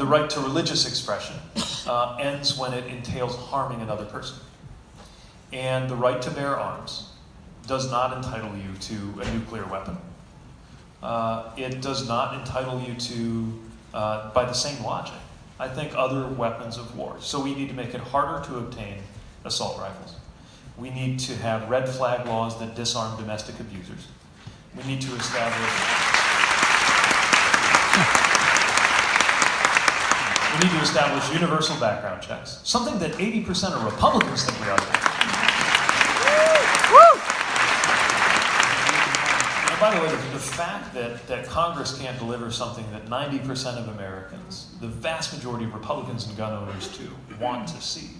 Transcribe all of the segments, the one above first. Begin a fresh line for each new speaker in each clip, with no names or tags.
the right to religious expression ends when it entails harming another person. And the right to bear arms does not entitle you to a nuclear weapon. It does not entitle you to, by the same logic, I think, other weapons of war. So we need to make it harder to obtain assault rifles. We need to have red flag laws that disarm domestic abusers. We need to establish universal background checks, something that 80% of Republicans think we ought to do. And by the way, the fact that Congress can't deliver something that 90% of Americans, the vast majority of Republicans and gun owners too, want to see,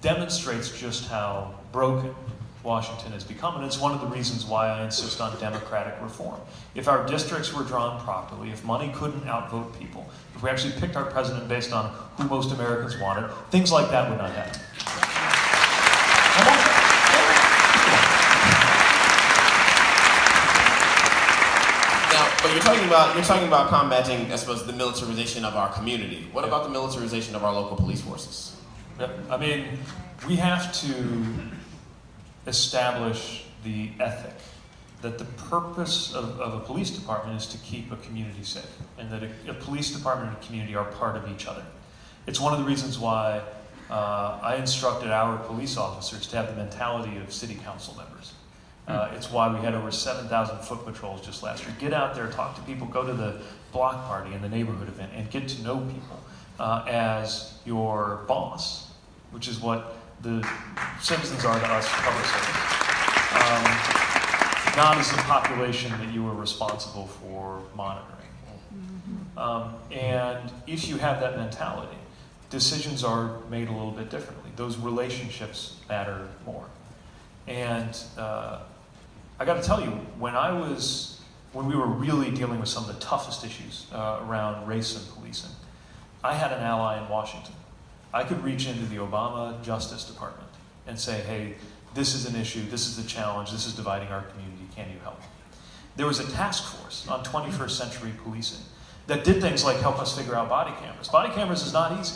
demonstrates just how broken Washington has become, and it's one of the reasons why I insist on democratic reform. If our districts were drawn properly, if money couldn't outvote people, if we actually picked our president based on who most Americans wanted, things like that would not happen.
Now, but you're talking about combating, I suppose, the militarization of our community. What about the militarization of our local police forces?
I mean, we have to establish the ethic that the purpose of a police department is to keep a community safe, and that a police department and a community are part of each other. It's one of the reasons why I instructed our police officers to have the mentality of city council members. It's why we had over 7,000 foot patrols just last year. Get out there, talk to people, go to the block party and the neighborhood event, and get to know people as your boss, which is what the citizens are to us public servants, not as the population that you are responsible for monitoring. And if you have that mentality, decisions are made a little bit differently. Those relationships matter more. And I got to tell you, when we were really dealing with some of the toughest issues around race and policing, I had an ally in Washington. I could reach into the Obama Justice Department and say, hey, this is an issue, this is a challenge, this is dividing our community, can you help? There was a task force on 21st century policing that did things like help us figure out body cameras. Body cameras is not easy,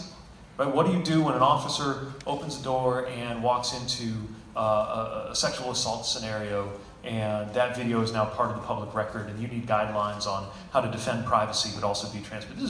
right? What do you do when an officer opens the door and walks into a sexual assault scenario, and that video is now part of the public record, and you need guidelines on how to defend privacy but also be transparent?